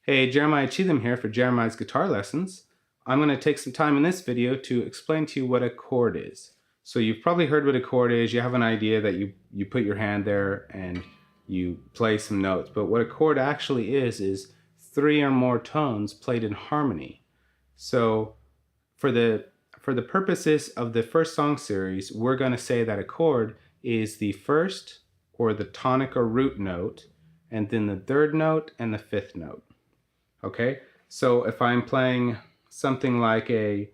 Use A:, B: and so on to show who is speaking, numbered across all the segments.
A: Hey, Jeremiah Cheatham here for Jeremiah's Guitar Lessons. I'm going to take some time in this video to explain to you what a chord is. So you've probably heard what a chord is. You have an idea that you put your hand there and you play some notes. But what a chord actually is 3 or more tones played in harmony. So for the purposes of the first song series, we're going to say that a chord is the first or the tonic or root note, and then the third note and the fifth note. Okay, so if I'm playing something like a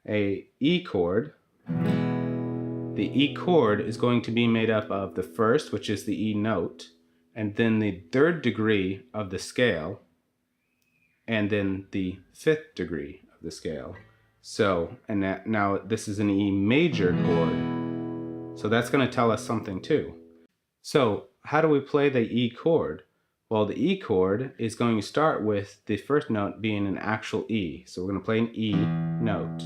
A: E chord, the E chord is going to be made up of the first, which is the E note, and then the third degree of the scale, and then the fifth degree of the scale. So, now this is an E major chord, so that's going to tell us something too. So, how do we play the E chord? Well, the E chord is going to start with the first note being an actual E. So we're going to play an E note.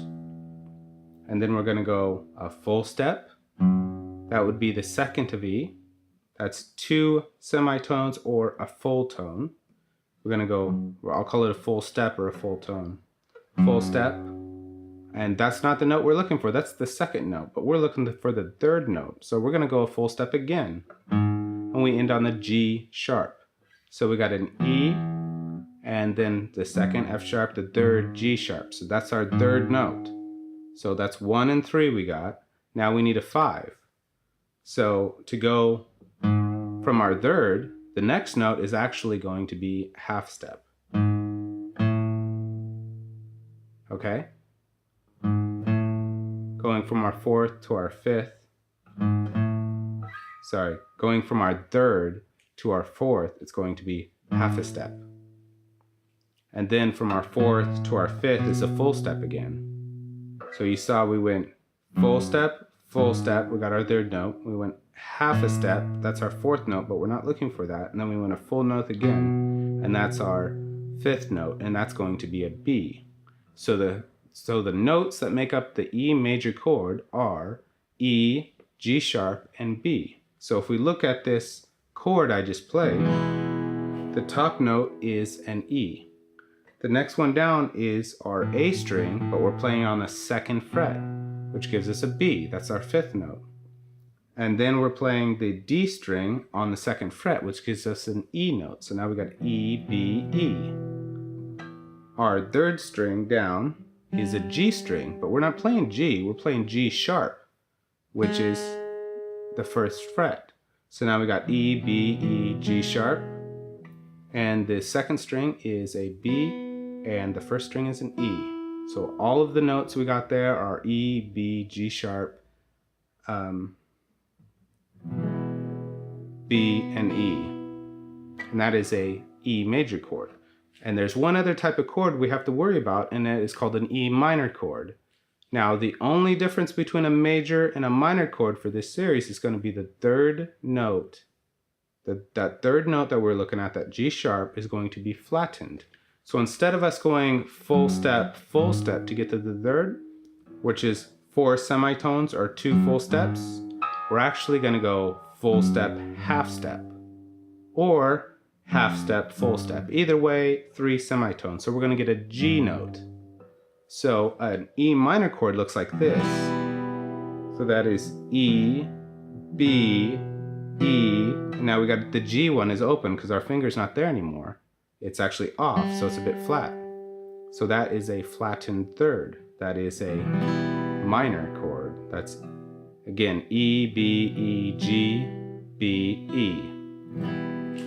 A: And then we're going to go a full step. That would be the second of E. That's 2 semitones or a full tone. We're going to go, I'll call it a full step or a full tone. Full step. And that's not the note we're looking for. That's the second note. But we're looking for the third note. So we're going to go a full step again. And we end on the G sharp. So we got an E, and then the second F sharp, the third G sharp. So that's our third note. So that's 1 and 3 we got. Now we need a 5. So to go from our third, the next note is actually going to be half step. Okay? Going from our fourth to our fifth. Sorry, going from our third to our fourth, it's going to be half a step. And then from our fourth to our fifth is a full step again. So you saw we went full step, we got our third note. We went half a step, that's our fourth note, but we're not looking for that. And then we went a full note again, and that's our fifth note, and that's going to be a B. So the notes that make up the E major chord are E, G sharp, and B. So if we look at this chord I just played, the top note is an E. The next one down is our A string, but we're playing on the 2nd fret, which gives us a B. That's our 5th note. And then we're playing the D string on the 2nd fret, which gives us an E note. So now we got E, B, E. Our 3rd string down is a G string, but we're not playing G, we're playing G sharp, which is the 1st fret. So now we got E, B, E, G sharp, and the 2nd string is a B, and the 1st string is an E. So all of the notes we got there are E, B, G sharp, B, and E. And that is a E major chord. And there's one other type of chord we have to worry about, and that is called an E minor chord. Now, the only difference between a major and a minor chord for this series is going to be the third note. That third note that we're looking at, that G sharp, is going to be flattened. So instead of us going full step to get to the third, which is 4 semitones or 2 full steps, we're actually going to go full step, half step, or half step, full step. Either way, 3 semitones. So we're going to get a G note. So an E minor chord looks like this. So that is E, B, E, and now we got the G one is open because our finger's not there anymore. It's actually off, so it's a bit flat. So that is a flattened third. That is a minor chord. That's, again, E, B, E, G, B, E.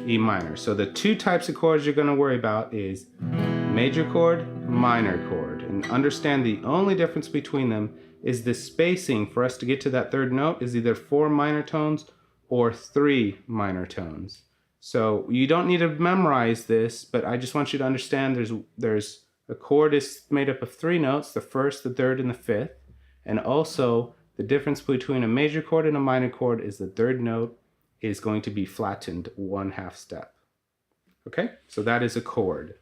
A: E minor. So the 2 types of chords you're going to worry about is major chord, minor chord. And understand the only difference between them is the spacing for us to get to that third note is either 4 minor tones or 3 minor tones. So you don't need to memorize this, but I just want you to understand there's a chord is made up of 3 notes, the first, the third, and the fifth. And also the difference between a major chord and a minor chord is the third note is going to be flattened 1/2 step. Okay, so that is a chord.